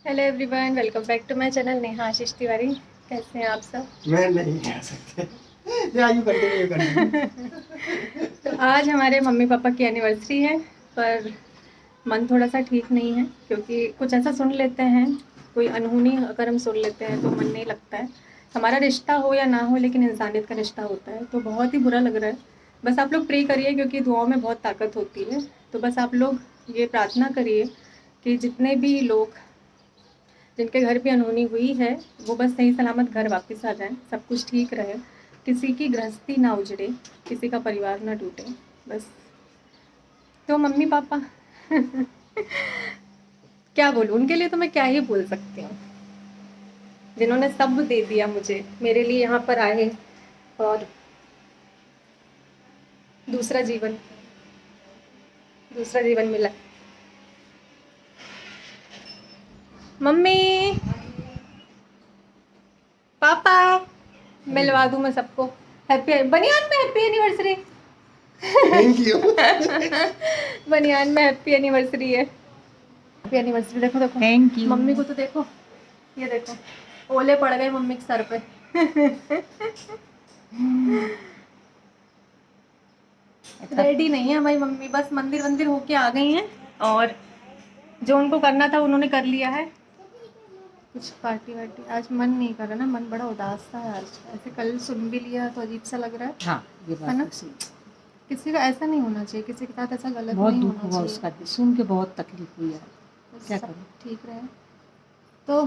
Hello everyone, welcome back to my channel Neha Ashish Tiwari. कैसे हैं आप सब? मैं नहीं कह सकते। या यू कंटिन्यू। तो आज हमारे मम्मी पापा की एनिवर्सरी है, पर मन थोड़ा सा ठीक नहीं है क्योंकि कुछ ऐसा सुन लेते हैं, कोई अनहोनी अगर हम सुन लेते हैं तो मन नहीं लगता है। हमारा रिश्ता हो या ना हो, लेकिन इंसानियत का रिश्ता होता है, तो बहुत ही बुरा लग रहा है। बस आप लोग प्रे करिए क्योंकि दुआओं में बहुत ताकत होती है। तो बस आप लोग ये प्रार्थना करिए कि जितने भी लोग जिनके घर भी अनहोनी हुई है वो बस सही सलामत घर वापस आ जाएं, सब कुछ ठीक रहे, किसी की गृहस्थी ना उजड़े, किसी का परिवार ना टूटे। बस। तो मम्मी पापा क्या बोलूँ उनके लिए, तो मैं क्या ही बोल सकती हूँ, जिन्होंने सब दे दिया मुझे, मेरे लिए यहाँ पर आए और दूसरा जीवन दूसरा जीवन मिला। मम्मी पापा मिलवा दूँ मैं सबको। हैप्पी बनियान में हैप्पी एनिवर्सरी। Thank you. बनियान में हैप्पी एनिवर्सरी है। Happy anniversary. देखो देखो, थैंक यू। मम्मी को तो देखो, ये देखो ओले पड़ गए मम्मी के सर पे। रेडी नहीं है हमारी मम्मी, बस मंदिर वंदिर होके आ गई हैं और जो उनको करना था उन्होंने कर लिया है। कुछ पार्टी वार्टी आज मन नहीं कर रहा ना, मन बड़ा उदास था आज। ऐसे कल सुन भी लिया तो अजीब सा लग रहा है। हाँ, ये है बात ना? तो सही। किसी का ऐसा नहीं होना चाहिए, किसी के साथ ऐसा गलत बहुत नहीं दुख होना हुआ चाहिए। उसका, सुन के बहुत तकलीफ हुई यार। बस क्या सब करूं? ठीक रहे। तो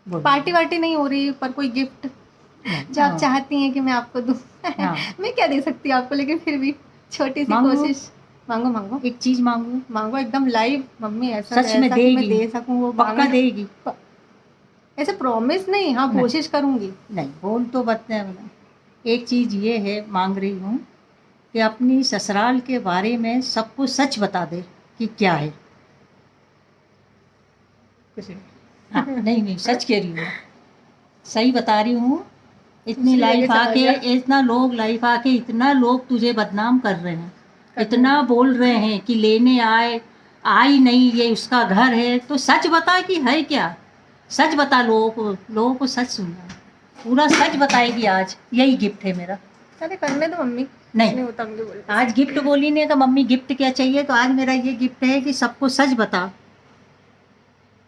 बोलो। पार्टी वार्टी नहीं हो रही, पर कोई गिफ्ट जो आप हाँ, चाहती हैं कि मैं आपको दूं। हाँ। मैं क्या दे सकती हूँ आपको, लेकिन फिर भी छोटी सी मांगो। कोशिश। मांगो मांगो एक चीज मांगू, मांगो एकदम लाइव मम्मी, ऐसा सच में ऐसा कि मैं देगी, दे सकूं वो पक्का मांगना। देगी। ऐसे प्रॉमिस नहीं, हाँ नहीं, कोशिश करूंगी। नहीं बोल तो बता। एक चीज ये है, मांग रही हूँ कि अपनी ससुराल के बारे में सबको सच बता दे कि क्या है। कुछ हाँ, नहीं नहीं, सच कह रही हूँ मैं, सही बता रही हूँ। इतनी दूसरी जगह लाइफ चला आके, गया। इतना लोग लाइफ आके, इतना लोग तुझे बदनाम कर रहे हैं, इतना बोल रहे हैं कि लेने आए, आई नहीं, ये उसका घर है, तो सच बता कि है क्या। सच बता, लोगों को सच सुनना है। पूरा सच बताएगी आज, यही गिफ्ट है मेरा। अरे करने दो मम्मी, नहीं, नहीं होता मुझे बोल। आज गिफ्ट बोली नहीं, तो मम्मी गिफ्ट क्या चाहिए, तो आज मेरा ये गिफ्ट है कि सबको सच बता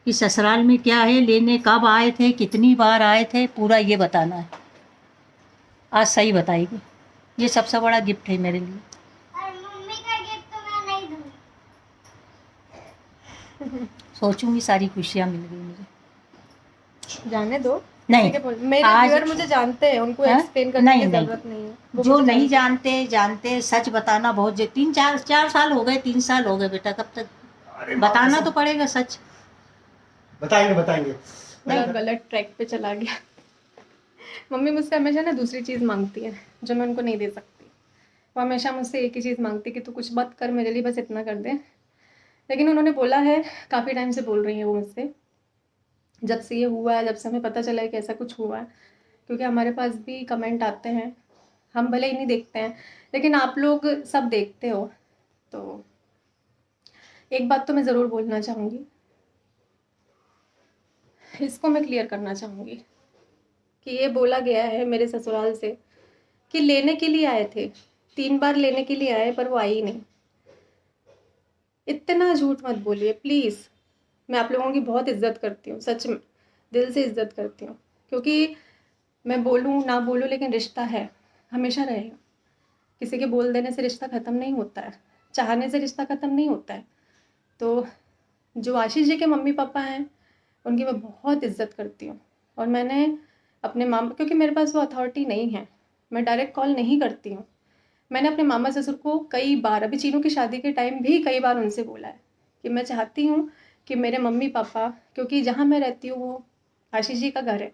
कि ससुराल में क्या है, लेने कब आए थे, कितनी बार आए थे, पूरा ये बताना है। आज सही बताएगी, ये सबसे बड़ा गिफ्ट है मेरे लिए। और मम्मी का गिफ्ट तो मैं नहीं दूंगी। सोचूंगी, सारी खुशियाँ मिल गई मुझे। जाने दो। नहीं, किसी के मेरे आज व्यूअर मुझे जानते हैं, उनको हाँ? एक्सप्लेन करने नहीं की नहीं, जरूरत नहीं है। वो जो मुझे नहीं जानते हैं। जानते सच बताना बहुत 3 4 साल हो गए, 3 साल हो गए बेटा, कब तक अरे बताना तो पड़ेगा सच। बताएंगे बताएंगे। बड़ा गलत ट्रैक पे चला गया। मम्मी मुझसे हमेशा ना दूसरी चीज़ मांगती है जो मैं उनको नहीं दे सकती। वो हमेशा मुझसे एक ही चीज़ मांगती कि तू कुछ मत कर मेरे लिए, बस इतना कर दे। लेकिन उन्होंने बोला है, काफ़ी टाइम से बोल रही है वो मुझसे, जब से ये हुआ है, जब से हमें पता चला है कि ऐसा कुछ हुआ है, क्योंकि हमारे पास भी कमेंट आते हैं, हम भले ही नहीं देखते हैं लेकिन आप लोग सब देखते हो। तो एक बात तो मैं ज़रूर बोलना चाहूँगी, इसको मैं क्लियर करना चाहूँगी कि ये बोला गया है मेरे ससुराल से कि लेने के लिए आए थे, 3 बार लेने के लिए आए पर वो आई नहीं। इतना झूठ मत बोलिए प्लीज़। मैं आप लोगों की बहुत इज्जत करती हूँ, सच में दिल से इज्जत करती हूँ, क्योंकि मैं बोलूँ ना बोलूँ लेकिन रिश्ता है, हमेशा रहेगा। किसी के बोल देने से रिश्ता ख़त्म नहीं होता है, चाहने से रिश्ता ख़त्म नहीं होता है। तो जो आशीष जी के मम्मी पापा हैं उनकी मैं बहुत इज्जत करती हूँ, और मैंने अपने मामा, क्योंकि मेरे पास वो अथॉरिटी नहीं है, मैं डायरेक्ट कॉल नहीं करती हूँ। मैंने अपने मामा ससुर को कई बार, अभी चीनू की शादी के टाइम भी कई बार उनसे बोला है कि मैं चाहती हूँ कि मेरे मम्मी पापा, क्योंकि जहाँ मैं रहती हूँ वो आशीष जी का घर है,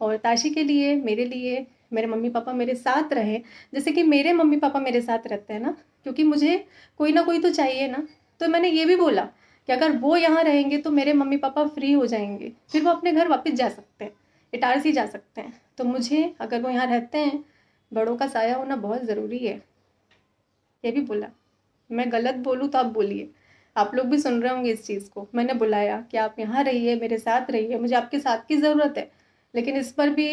और ताशी के लिए, मेरे लिए, मेरे मम्मी पापा मेरे साथ रहे, जैसे कि मेरे मम्मी पापा मेरे साथ रहते हैं ना, क्योंकि मुझे कोई ना कोई तो चाहिए ना। तो मैंने ये भी बोला कि अगर वो यहाँ रहेंगे तो मेरे मम्मी पापा फ्री हो जाएंगे, फिर वो अपने घर वापस जा सकते हैं, इटारसी जा सकते हैं। तो मुझे, अगर वो यहाँ रहते हैं, बड़ों का साया होना बहुत ज़रूरी है, ये भी बोला। मैं गलत बोलूँ तो आप बोलिए, आप लोग भी सुन रहे होंगे इस चीज़ को। मैंने बुलाया कि आप यहाँ रहिए, मेरे साथ रहिए, मुझे आपके साथ की ज़रूरत है, लेकिन इस पर भी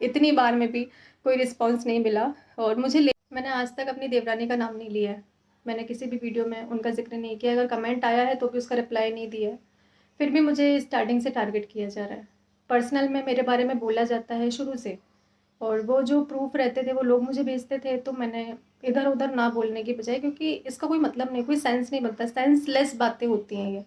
इतनी बार में भी कोई रिस्पॉन्स नहीं मिला। और मैंने आज तक अपनी देवरानी का नाम नहीं लिया है, मैंने किसी भी वीडियो में उनका जिक्र नहीं किया। अगर कमेंट आया है तो भी उसका रिप्लाई नहीं दिया है। फिर भी मुझे स्टार्टिंग से टारगेट किया जा रहा है, पर्सनल में मेरे बारे में बोला जाता है शुरू से। और वो जो प्रूफ रहते थे वो लोग मुझे भेजते थे, तो मैंने इधर उधर ना बोलने की बजाय, क्योंकि इसका कोई मतलब नहीं, कोई सेंस नहीं बनता, सेंसलेस बातें होती हैं ये,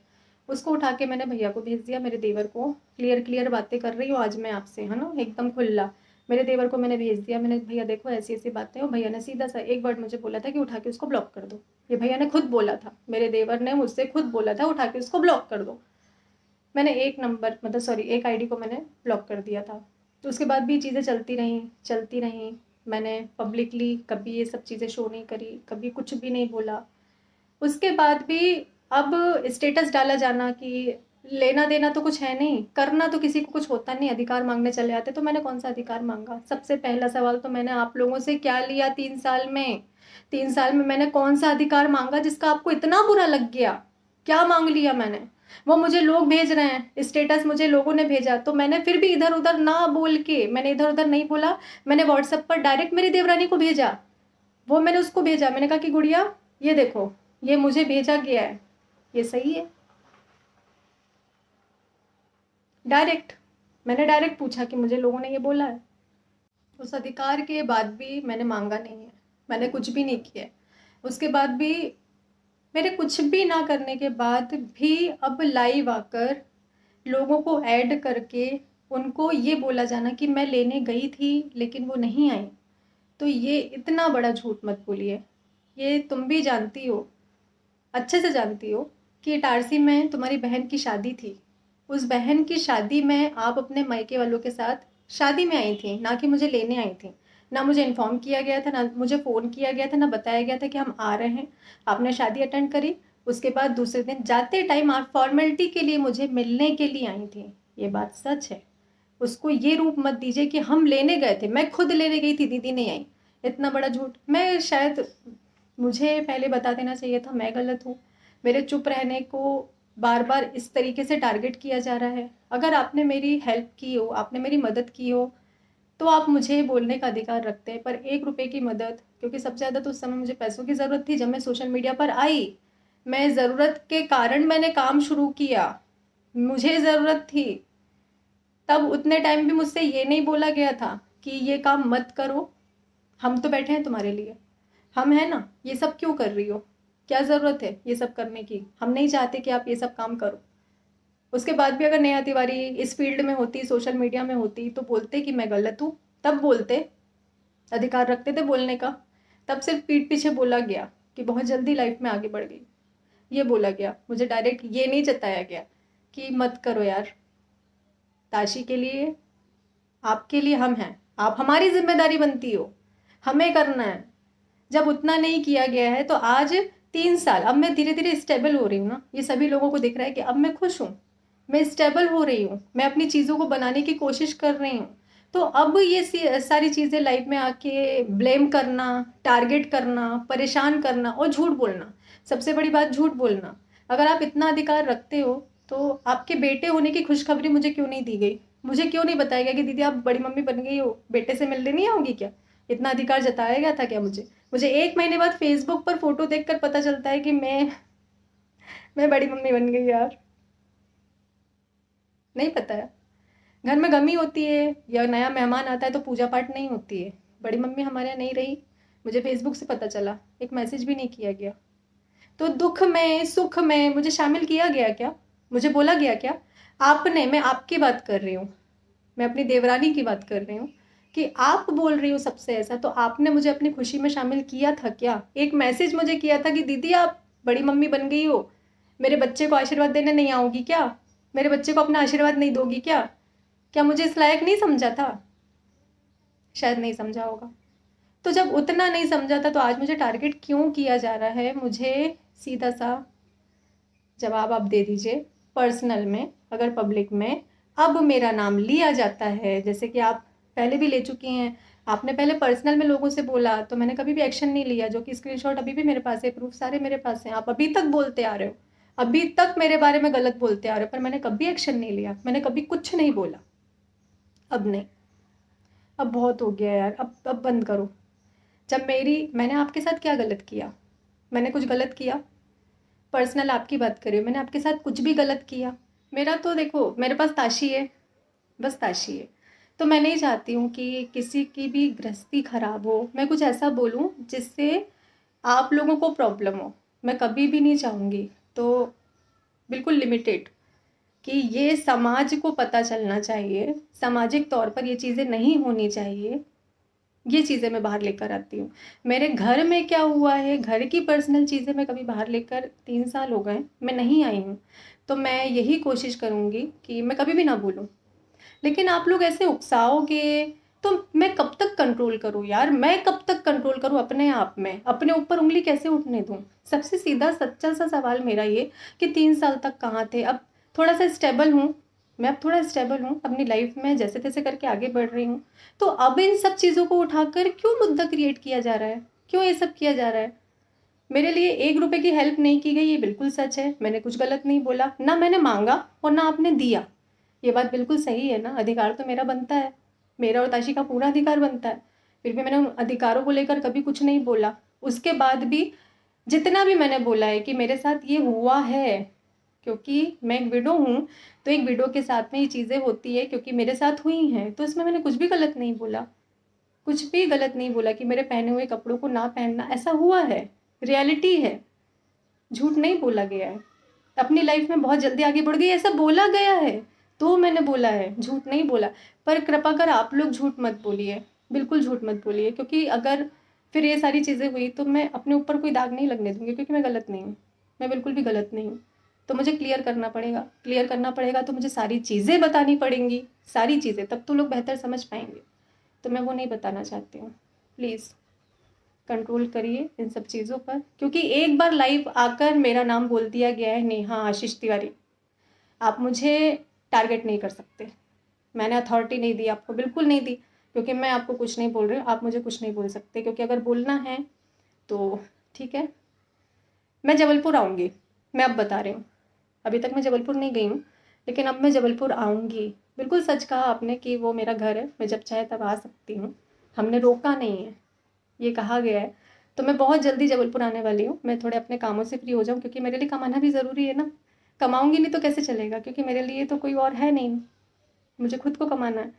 उसको उठा के मैंने भैया को भेज दिया, मेरे देवर को। क्लियर बातें कर रही हूँ आज मैं आपसे, है ना, एकदम खुला। मेरे देवर को मैंने भेज दिया, मैंने भैया देखो ऐसी ऐसी बातें हो। भैया ने सीधा सा एक वर्ड मुझे बोला था कि उठा के उसको ब्लॉक कर दो। ये भैया ने खुद बोला था, मेरे देवर ने मुझसे खुद बोला था उठा के उसको ब्लॉक कर दो। मैंने एक आईडी को मैंने ब्लॉक कर दिया था। तो उसके बाद भी चीज़ें चलती रहीं। मैंने पब्लिकली कभी ये सब चीज़ें शो नहीं करी, कभी कुछ भी नहीं बोला। उसके बाद भी अब स्टेटस डाला जाना कि लेना देना तो कुछ है नहीं, करना तो किसी को कुछ होता नहीं, अधिकार मांगने चले आते। तो मैंने कौन सा अधिकार मांगा? सबसे पहला सवाल तो मैंने आप लोगों से क्या लिया 3 साल में? 3 साल में मैंने कौन सा अधिकार मांगा जिसका आपको इतना बुरा लग गया? क्या मांग लिया मैंने? वो मुझे लोग भेज रहे हैं स्टेटस, मुझे लोगों ने भेजा, तो मैंने फिर भी इधर उधर ना बोल के, मैंने इधर उधर नहीं बोला। मैंने व्हाट्सएप पर डायरेक्ट मेरी देवरानी को भेजा, वो मैंने उसको भेजा, मैंने कहा कि गुड़िया ये देखो, ये मुझे भेजा गया है, ये सही है। मैंने डायरेक्ट पूछा कि मुझे लोगों ने ये बोला है। उस अधिकार के बाद भी मैंने मांगा नहीं है, मैंने कुछ भी नहीं किया। उसके बाद भी मेरे कुछ भी ना करने के बाद भी अब लाइव आकर लोगों को ऐड करके उनको ये बोला जाना कि मैं लेने गई थी लेकिन वो नहीं आई, तो ये इतना बड़ा झूठ मत बोलिए। ये तुम भी जानती हो, अच्छे से जानती हो कि इटारसी में तुम्हारी बहन की शादी थी। उस बहन की शादी में आप अपने मायके वालों के साथ शादी में आई थी, ना कि मुझे लेने आई थी। ना मुझे इन्फॉर्म किया गया था, ना मुझे फ़ोन किया गया था, ना बताया गया था कि हम आ रहे हैं। आपने शादी अटेंड करी, उसके बाद दूसरे दिन जाते टाइम आप फॉर्मेलिटी के लिए मुझे मिलने के लिए आई थी। ये बात सच है, उसको ये रूप मत दीजिए कि हम लेने गए थे, मैं खुद लेने गई थी, दीदी नहीं आई। इतना बड़ा झूठ। मैं शायद, मुझे पहले बता देना चाहिए था, मैं गलत हूँ। मेरे चुप रहने को बार बार इस तरीके से टारगेट किया जा रहा है। अगर आपने मेरी हेल्प की हो, आपने मेरी मदद की हो, तो आप मुझे बोलने का अधिकार रखते हैं। पर 1 रुपए की मदद, क्योंकि सबसे ज़्यादा तो उस समय मुझे पैसों की ज़रूरत थी। जब मैं सोशल मीडिया पर आई, मैं ज़रूरत के कारण मैंने काम शुरू किया, मुझे ज़रूरत थी। तब उतने टाइम भी मुझसे ये नहीं बोला गया था कि ये काम मत करो, हम तो बैठे हैं तुम्हारे लिए, हम हैं ना, ये सब क्यों कर रही हो, क्या ज़रूरत है ये सब करने की, हम नहीं चाहते कि आप ये सब काम करो। उसके बाद भी अगर नेहा तिवारी इस फील्ड में होती, सोशल मीडिया में होती, तो बोलते कि मैं गलत हूँ, तब बोलते, अधिकार रखते थे बोलने का। तब सिर्फ पीठ पीछे बोला गया कि बहुत जल्दी लाइफ में आगे बढ़ गई, ये बोला गया। मुझे डायरेक्ट ये नहीं जताया गया कि मत करो यार। ताशी के लिए, आपके लिए हम हैं, आप हमारी जिम्मेदारी बनती हो, हमें करना है। जब उतना नहीं किया गया है तो आज 3 साल, अब मैं धीरे धीरे स्टेबल हो रही हूँ ना, ये सभी लोगों को दिख रहा है कि अब मैं खुश हूँ, मैं स्टेबल हो रही हूँ, मैं अपनी चीज़ों को बनाने की कोशिश कर रही हूँ। तो अब ये सारी चीज़ें लाइफ में आके ब्लेम करना, टारगेट करना, परेशान करना और झूठ बोलना, सबसे बड़ी बात झूठ बोलना। अगर आप इतना अधिकार रखते हो तो आपके बेटे होने की खुशखबरी मुझे क्यों नहीं दी गई? मुझे क्यों नहीं बताया गया कि दीदी आप बड़ी मम्मी बन गई हो, बेटे से मिलने नहीं आओगी क्या? इतना अधिकार जताया गया था क्या मुझे 1 महीने बाद फेसबुक पर फोटो देखकर पता चलता है कि मैं बड़ी मम्मी बन गई यार। नहीं पता है। घर में गमी होती है या नया मेहमान आता है तो पूजा पाठ नहीं होती है। बड़ी मम्मी हमारे यहाँ नहीं रही, मुझे फेसबुक से पता चला, एक मैसेज भी नहीं किया गया। तो दुख में सुख में मुझे शामिल किया गया क्या? मुझे बोला गया क्या? आपने, मैं आपकी बात कर रही हूँ, मैं अपनी देवरानी की बात कर रही हूँ कि आप बोल रही हो सबसे ऐसा, तो आपने मुझे अपनी खुशी में शामिल किया था क्या? एक मैसेज मुझे किया था कि दीदी आप बड़ी मम्मी बन गई हो, मेरे बच्चे को आशीर्वाद देने नहीं आओगी क्या? मेरे बच्चे को अपना आशीर्वाद नहीं दोगी क्या? क्या मुझे इस लायक नहीं समझा था? शायद नहीं समझा होगा। तो जब उतना नहीं समझा था तो आज मुझे टारगेट क्यों किया जा रहा है? मुझे सीधा सा जवाब आप दे दीजिए। पर्सनल में, अगर पब्लिक में अब मेरा नाम लिया जाता है, जैसे कि आप पहले भी ले चुकी हैं, आपने पहले पर्सनल में लोगों से बोला तो मैंने कभी भी एक्शन नहीं लिया, जो कि स्क्रीनशॉट अभी भी मेरे पास है, प्रूफ सारे मेरे पास हैं। आप अभी तक बोलते आ रहे हो, अभी तक मेरे बारे में गलत बोलते आ रहे, पर मैंने कभी एक्शन नहीं लिया, मैंने कभी कुछ नहीं बोला। अब नहीं, अब बहुत हो गया यार, अब बंद करो। जब मैंने आपके साथ क्या गलत किया? मैंने कुछ गलत किया? पर्सनल आपकी बात करिए, मैंने आपके साथ कुछ भी गलत किया? मेरा तो देखो, मेरे पास ताशी है, बस ताशी है। तो मैं नहीं चाहती हूँ कि किसी की भी गृहस्थी खराब हो, मैं कुछ ऐसा बोलूँ जिससे आप लोगों को प्रॉब्लम हो, मैं कभी भी नहीं चाहूँगी। तो बिल्कुल लिमिटेड, कि ये समाज को पता चलना चाहिए, सामाजिक तौर पर ये चीज़ें नहीं होनी चाहिए, ये चीज़ें मैं बाहर लेकर आती हूँ। मेरे घर में क्या हुआ है, घर की पर्सनल चीज़ें मैं कभी बाहर लेकर, 3 साल हो गए मैं नहीं आई हूँ, तो मैं यही कोशिश करूँगी कि मैं कभी भी ना बोलूँ। लेकिन आप लोग ऐसे उकसाओगे तो मैं कब तक कंट्रोल करूँ यार, मैं कब तक कंट्रोल करूँ अपने आप में, अपने ऊपर उंगली कैसे उठने दूँ? सबसे सीधा सच्चा सा सवाल मेरा ये कि 3 साल तक कहाँ थे? अब थोड़ा सा स्टेबल हूँ, मैं अब थोड़ा स्टेबल हूँ अपनी लाइफ में, जैसे तैसे करके आगे बढ़ रही हूँ, तो अब इन सब चीज़ों को उठाकर क्यों मुद्दा क्रिएट किया जा रहा है, क्यों ये सब किया जा रहा है? मेरे लिए 1 रुपए की हेल्प नहीं की गई, ये बिल्कुल सच है, मैंने कुछ गलत नहीं बोला, ना मैंने मांगा और ना आपने दिया, ये बात बिल्कुल सही है ना? अधिकार तो मेरा बनता है, मेरा और ताशी का पूरा अधिकार बनता है, फिर भी मैंने उन अधिकारों को लेकर कभी कुछ नहीं बोला। उसके बाद भी जितना भी मैंने बोला है कि मेरे साथ ये हुआ है, क्योंकि मैं एक विडो हूँ, तो एक विडो के साथ में ये चीज़ें होती है क्योंकि मेरे साथ हुई हैं, तो इसमें मैंने कुछ भी गलत नहीं बोला, कुछ भी गलत नहीं बोला कि मेरे पहने हुए कपड़ों को ना पहनना, ऐसा हुआ है, रियलिटी है, झूठ नहीं बोला गया है। अपनी लाइफ में बहुत जल्दी आगे बढ़ गई ऐसा बोला गया है, तो मैंने बोला है, झूठ नहीं बोला। पर कृपा कर आप लोग झूठ मत बोलिए, बिल्कुल झूठ मत बोलिए, क्योंकि अगर फिर ये सारी चीज़ें हुई तो मैं अपने ऊपर कोई दाग नहीं लगने दूंगी, क्योंकि मैं गलत नहीं हूँ, मैं बिल्कुल भी गलत नहीं हूँ। तो मुझे क्लियर करना पड़ेगा, क्लियर करना पड़ेगा, तो मुझे सारी चीज़ें बतानी पड़ेंगी, सारी चीज़ें, तब तो लोग बेहतर समझ पाएंगे, तो मैं वो नहीं बताना चाहती हूँ। प्लीज़ कंट्रोल करिए इन सब चीज़ों पर, क्योंकि एक बार लाइव आकर मेरा नाम बोल दिया गया है, नेहा आशीष तिवारी, आप मुझे टारगेट नहीं कर सकते। मैंने अथॉरिटी नहीं दी आपको, बिल्कुल नहीं दी, क्योंकि मैं आपको कुछ नहीं बोल रही हूँ, आप मुझे कुछ नहीं बोल सकते, क्योंकि अगर बोलना है तो ठीक है, मैं जबलपुर आऊँगी, मैं अब बता रही हूँ, अभी तक मैं जबलपुर नहीं गई हूँ, लेकिन अब मैं जबलपुर आऊँगी। बिल्कुल सच कहा आपने कि वो मेरा घर है, मैं जब चाहे तब आ सकती हूँ, हमने रोका नहीं है, ये कहा गया है। तो मैं बहुत जल्दी जबलपुर आने वाली हूँ, मैं थोड़े अपने कामों से फ्री हो जाऊँ, क्योंकि मेरे लिए कमाना भी ज़रूरी है ना, कमाऊँगी नहीं तो कैसे चलेगा, क्योंकि मेरे लिए तो कोई और है नहीं, मुझे खुद को कमाना है,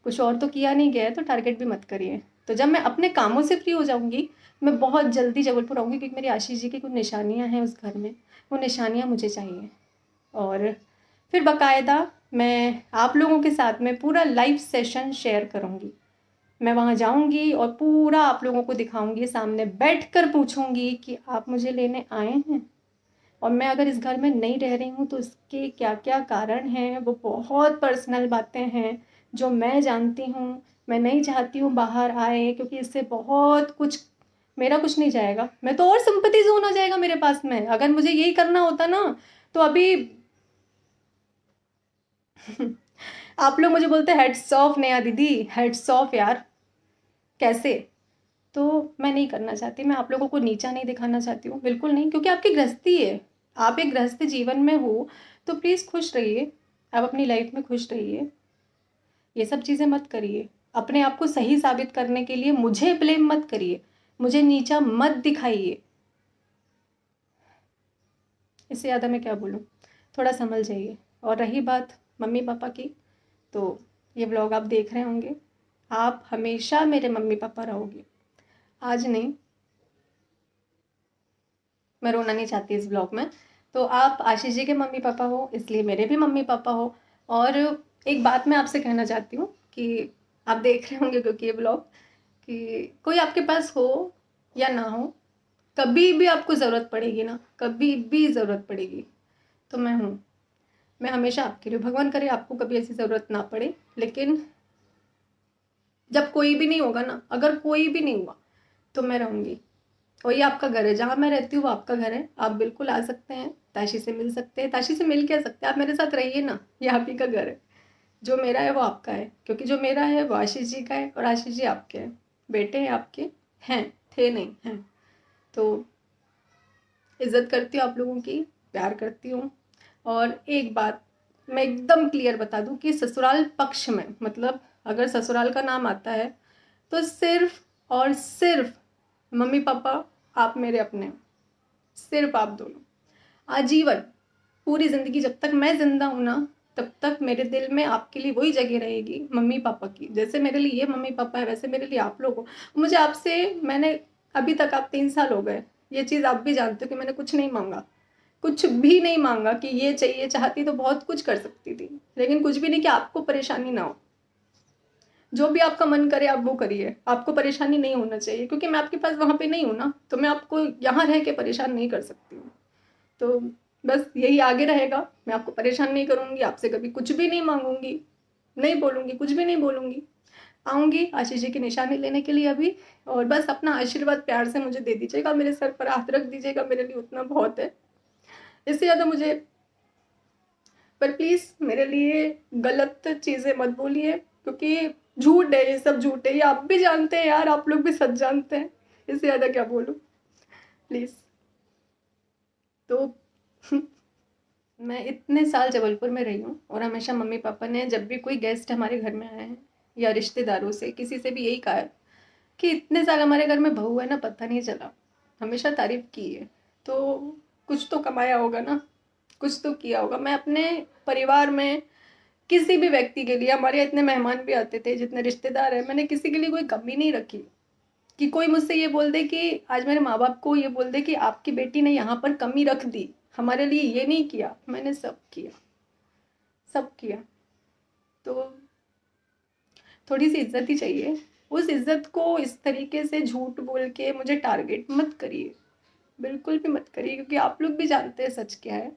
कुछ और तो किया नहीं गया है, तो टारगेट भी मत करिए। तो जब मैं अपने कामों से फ्री हो जाऊँगी, मैं बहुत जल्दी जबलपुर आऊँगी, क्योंकि मेरी आशीष जी की कुछ निशानियाँ हैं उस घर में, वो निशानियाँ मुझे चाहिए। और फिर बाकायदा मैं आप लोगों के साथ में पूरा लाइव सेशन शेयर करूँगी, मैं वहाँ जाऊँगी और पूरा आप लोगों को दिखाऊँगी, सामने बैठकर पूछूँगी कि आप मुझे लेने आए हैं, और मैं अगर इस घर में नहीं रह रही हूँ तो इसके क्या क्या कारण हैं, वो बहुत पर्सनल बातें हैं जो मैं जानती हूँ, मैं नहीं चाहती हूँ बाहर आए, क्योंकि इससे बहुत कुछ, मेरा कुछ नहीं जाएगा, मैं तो और सिंपैथी जोन आ जाएगा मेरे पास में, अगर मुझे यही करना होता ना तो अभी आप लोग मुझे बोलते हेड्स ऑफ नेहा दीदी, हेड्स ऑफ यार, कैसे? तो मैं नहीं करना चाहती, मैं आप लोगों को नीचा नहीं दिखाना चाहती हूँ, बिल्कुल नहीं, क्योंकि आपकी गृहस्थी है, आप एक गृहस्थ जीवन में हो, तो प्लीज़ खुश रहिए, आप अपनी लाइफ में खुश रहिए, ये सब चीज़ें मत करिए, अपने आप को सही साबित करने के लिए मुझे ब्लेम मत करिए, मुझे नीचा मत दिखाइए। इससे ज़्यादा मैं क्या बोलूँ, थोड़ा समझ जाइए। और रही बात मम्मी पापा की, तो ये व्लॉग आप देख रहे होंगे, आप हमेशा मेरे मम्मी पापा रहोगे, आज नहीं, मैं रोना नहीं चाहती इस ब्लॉग में, तो आप आशीष जी के मम्मी पापा हो, इसलिए मेरे भी मम्मी पापा हो। और एक बात मैं आपसे कहना चाहती हूँ कि आप देख रहे होंगे क्योंकि ये ब्लॉग, कि कोई आपके पास हो या ना हो, कभी भी आपको ज़रूरत पड़ेगी ना, कभी भी ज़रूरत पड़ेगी, तो मैं हूँ, मैं हमेशा आपके लिए, भगवान करे आपको कभी ऐसी ज़रूरत ना पड़े, लेकिन जब कोई भी नहीं होगा ना, अगर कोई भी नहीं हुआ तो मैं रहूँगी, और ये आपका घर है, जहाँ मैं रहती हूँ वो आपका घर है, आप बिल्कुल आ सकते हैं, ताशी से मिल सकते हैं, ताशी से मिल के आ सकते हैं, आप मेरे साथ रहिए ना, ये आप ही का घर है, जो मेरा है वो आपका है, क्योंकि जो मेरा है वो आशीष जी का है और आशीष जी आपके हैं, बेटे हैं आपके, हैं, थे नहीं हैं, तो इज्जत करती हूँ आप लोगों की, प्यार करती हूँ। और एक बात मैं एकदम क्लियर बता दूँ कि ससुराल पक्ष में, मतलब अगर ससुराल का नाम आता है तो सिर्फ और सिर्फ मम्मी पापा आप मेरे अपने हो, सिर्फ आप दोनों, आजीवन, पूरी ज़िंदगी जब तक मैं ज़िंदा हूँ ना, तब तक मेरे दिल में आपके लिए वही जगह रहेगी मम्मी पापा की। जैसे मेरे लिए ये मम्मी पापा है, वैसे मेरे लिए आप लोग हो। मुझे आपसे, मैंने अभी तक, आप 3 साल हो गए, ये चीज़ आप भी जानते हो कि मैंने कुछ नहीं मांगा, कुछ भी नहीं मांगा कि ये चाहिए। चाहती तो बहुत कुछ कर सकती थी, लेकिन कुछ भी नहीं, कि आपको परेशानी ना हो। जो भी आपका मन करे आप वो करिए, आपको परेशानी नहीं होना चाहिए, क्योंकि मैं आपके पास वहाँ पे नहीं हूँ ना, तो मैं आपको यहाँ रह के परेशान नहीं कर सकती हूँ। तो बस यही आगे रहेगा, मैं आपको परेशान नहीं करूँगी, आपसे कभी कुछ भी नहीं मांगूंगी, नहीं बोलूँगी, कुछ भी नहीं बोलूँगी। आऊँगी आशीष जी की निशानी लेने के लिए अभी, और बस अपना आशीर्वाद प्यार से मुझे दे दीजिएगा, मेरे सर पर हाथ रख दीजिएगा, मेरे लिए उतना बहुत है। इससे ज़्यादा मुझे, पर प्लीज़ मेरे लिए गलत चीज़ें मत बोलिए, क्योंकि झूठ है, ये सब झूठ है, ये आप भी जानते हैं यार, आप लोग भी सच जानते हैं, इससे ज़्यादा क्या बोलूँ, प्लीज़। तो मैं इतने साल जबलपुर में रही हूँ, और हमेशा मम्मी पापा ने जब भी कोई गेस्ट हमारे घर में आए हैं या रिश्तेदारों से किसी से भी यही कहा है कि इतने साल हमारे घर में बहू है ना, पता नहीं चला, हमेशा तारीफ की है। तो कुछ तो कमाया होगा ना, कुछ तो किया होगा। मैं अपने परिवार में किसी भी व्यक्ति के लिए, हमारे यहाँ इतने मेहमान भी आते थे, जितने रिश्तेदार हैं, मैंने किसी के लिए कोई कमी नहीं रखी कि कोई मुझसे ये बोल दे कि आज मेरे माँ बाप को ये बोल दे कि आपकी बेटी ने यहाँ पर कमी रख दी, हमारे लिए ये नहीं किया। मैंने सब किया, सब किया। तो थोड़ी सी इज्जत ही चाहिए, उस इज्जत को इस तरीके से झूठ बोल के मुझे टारगेट मत करिए, बिल्कुल भी मत करिए, क्योंकि आप लोग भी जानते हैं सच क्या है,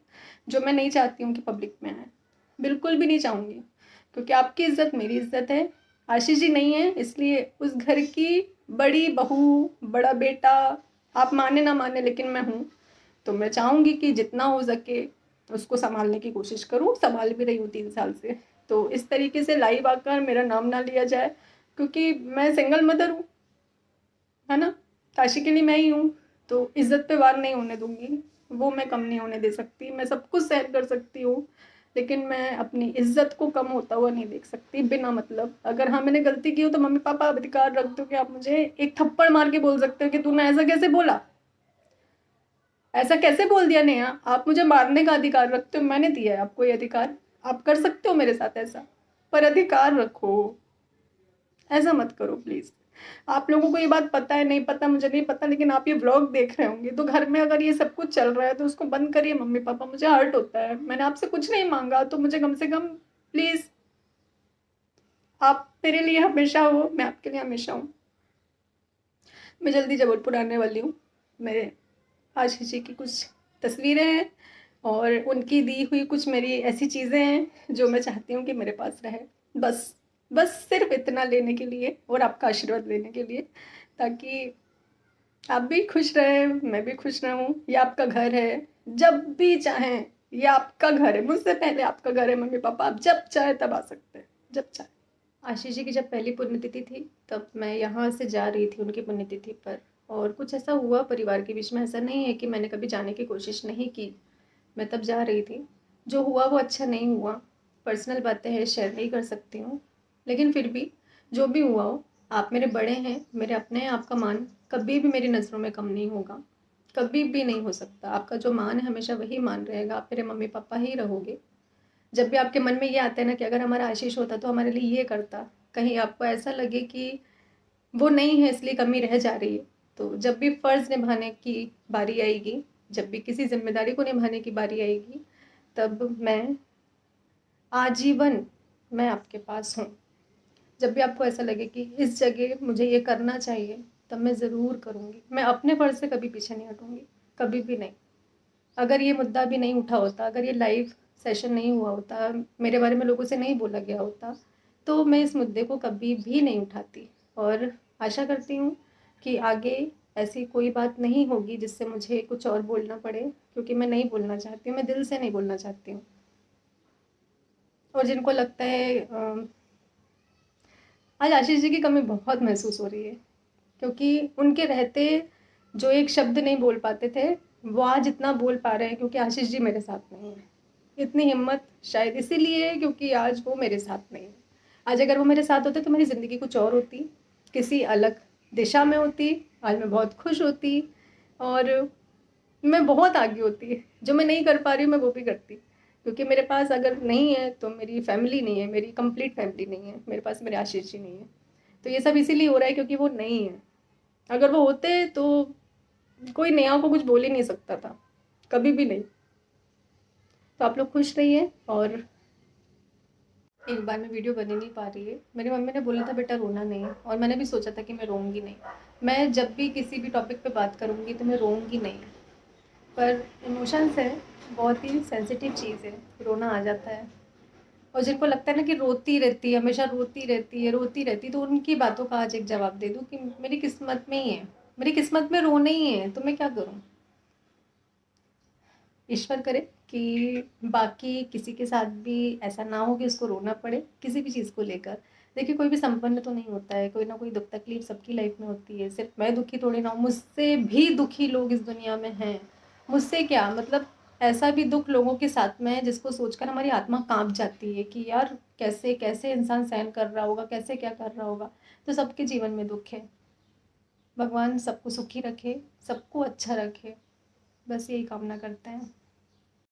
जो मैं नहीं चाहती हूँ कि पब्लिक में आए, बिल्कुल भी नहीं चाहूँगी, क्योंकि आपकी इज्जत मेरी इज्जत है। आशीष जी नहीं है, इसलिए उस घर की बड़ी बहू, बड़ा बेटा, आप माने ना माने, लेकिन मैं हूँ। तो मैं चाहूँगी कि जितना हो सके उसको संभालने की कोशिश करूँ, संभाल भी रही हूँ 3 साल से। तो इस तरीके से लाइव आकर मेरा नाम ना लिया जाए, क्योंकि मैं सिंगल मदर हूँ, है ना, काशी के लिए मैं ही हूँ, तो इज्जत पे वार नहीं होने दूंगी, वो मैं कम नहीं होने दे सकती। मैं सब कुछ सहन कर सकती हूँ, लेकिन मैं अपनी इज्जत को कम होता हुआ नहीं देख सकती बिना मतलब। अगर हाँ मैंने गलती की हो तो मम्मी पापा अधिकार रख दो कि आप मुझे एक थप्पड़ मार के बोल सकते हो कि तूने ऐसा कैसे बोला, ऐसा कैसे बोल दिया नेहा, आप मुझे मारने का अधिकार रखते हो, मैंने दिया है आपको ये अधिकार, आप कर सकते हो मेरे साथ ऐसा, पर अधिकार रखो, ऐसा मत करो प्लीज़। आप लोगों को ये बात पता है नहीं पता मुझे नहीं पता, लेकिन आप ये व्लॉग देख रहे होंगे, तो घर में अगर ये सब कुछ चल रहा है तो उसको बंद करिए मम्मी पापा, मुझे हर्ट होता है, मैंने आपसे कुछ नहीं मांगा, तो मुझे कम से कम प्लीज़, आप मेरे लिए हमेशा हो, मैं आपके लिए हमेशा हूँ। मैं जल्दी जबलपुर आने वाली हूँ, मेरे आशीष जी की कुछ तस्वीरें हैं, और उनकी दी हुई कुछ मेरी ऐसी चीज़ें हैं जो मैं चाहती हूँ कि मेरे पास रहे, बस बस सिर्फ इतना लेने के लिए और आपका आशीर्वाद लेने के लिए, ताकि आप भी खुश रहें, मैं भी खुश रहूं। ये आपका घर है, जब भी चाहें, ये आपका घर है, मुझसे पहले आपका घर है मम्मी पापा, आप जब चाहे तब आ सकते हैं, जब चाहे। आशीष जी की जब पहली पुण्यतिथि थी तब मैं यहाँ से जा रही थी उनकी पुण्यतिथि पर, और कुछ ऐसा हुआ परिवार के बीच में, ऐसा नहीं है कि मैंने कभी जाने की कोशिश नहीं की, मैं तब जा रही थी, जो हुआ वो अच्छा नहीं हुआ, पर्सनल बातें हैं, शेयर नहीं कर सकती हूँ, लेकिन फिर भी जो भी हुआ हो, आप मेरे बड़े हैं, मेरे अपने हैं, आपका मान कभी भी मेरी नज़रों में कम नहीं होगा, कभी भी नहीं हो सकता। आपका जो मान है हमेशा वही मान रहेगा, आप मेरे मम्मी पापा ही रहोगे। जब भी आपके मन में ये आता है ना कि अगर हमारा आशीष होता तो हमारे लिए ये करता, कहीं आपको ऐसा लगे कि वो नहीं है इसलिए कमी रह जा रही है, तो जब भी फ़र्ज़ निभाने की बारी आएगी, जब भी किसी जिम्मेदारी को निभाने की बारी आएगी, तब मैं आजीवन मैं आपके पास हूँ। जब भी आपको ऐसा लगे कि इस जगह मुझे ये करना चाहिए, तब मैं ज़रूर करूँगी। मैं अपने फ़र्ज़ से कभी पीछे नहीं हटूँगी, कभी भी नहीं। अगर ये मुद्दा भी नहीं उठा होता, अगर ये लाइव सेशन नहीं हुआ होता, मेरे बारे में लोगों से नहीं बोला गया होता, तो मैं इस मुद्दे को कभी भी नहीं उठाती। और आशा करती हूँ कि आगे ऐसी कोई बात नहीं होगी जिससे मुझे कुछ और बोलना पड़े, क्योंकि मैं नहीं बोलना चाहती हूँ, मैं दिल से नहीं बोलना चाहती हूँ। और जिनको लगता है आज आशीष जी की कमी बहुत महसूस हो रही है, क्योंकि उनके रहते जो एक शब्द नहीं बोल पाते थे, वो आज इतना बोल पा रहे हैं क्योंकि आशीष जी मेरे साथ नहीं है। इतनी हिम्मत शायद इसीलिए है क्योंकि आज वो मेरे साथ नहीं है। आज अगर वो मेरे साथ होते तो मेरी ज़िंदगी कुछ और होती, किसी अलग दिशा में होती। आज मैं बहुत खुश होती और मैं बहुत आगे होती। जो मैं नहीं कर पा रही हूँ मैं वो भी करती, क्योंकि मेरे पास अगर नहीं है तो मेरी फैमिली नहीं है, मेरी कंप्लीट फैमिली नहीं है, मेरे पास मेरे आशीष जी नहीं है। तो ये सब इसीलिए हो रहा है क्योंकि वो नहीं है। अगर वो होते तो कोई नेहा को कुछ बोल ही नहीं सकता था, कभी भी नहीं। तो आप लोग खुश रहिए। और एक बार में वीडियो बन ही नहीं पा रही है। मेरी मम्मी ने बोला था बेटा रोना नहीं, और मैंने भी सोचा था कि मैं रोऊंगी नहीं। मैं जब भी किसी भी टॉपिक पे बात करूंगी तो मैं रोऊंगी नहीं, पर इमोशंस है, बहुत ही सेंसिटिव चीज़ है, रोना आ जाता है। और जिनको लगता है ना कि रोती रहती है, हमेशा रोती रहती है रोती रहती है, तो उनकी बातों का आज एक जवाब दे दूँ कि मेरी किस्मत में ही है, मेरी किस्मत में रोना ही है, तो मैं क्या करूँ। ईश्वर करे कि बाकी किसी के साथ भी ऐसा ना हो कि उसको रोना पड़े किसी भी चीज़ को लेकर। देखिए कोई भी संपन्न तो नहीं होता है, कोई ना कोई दुख तकलीफ सबकी लाइफ में होती है। सिर्फ मैं दुखी थोड़ी ना हूँ, मुझसे भी दुखी लोग इस दुनिया में हैं। मुझसे क्या मतलब, ऐसा भी दुख लोगों के साथ में है जिसको सोचकर हमारी आत्मा कांप जाती है कि यार कैसे कैसे इंसान सहन कर रहा होगा, कैसे क्या कर रहा होगा। तो सबके जीवन में दुख है। भगवान सबको सुखी रखे, सबको अच्छा रखे, बस यही कामना करते हैं।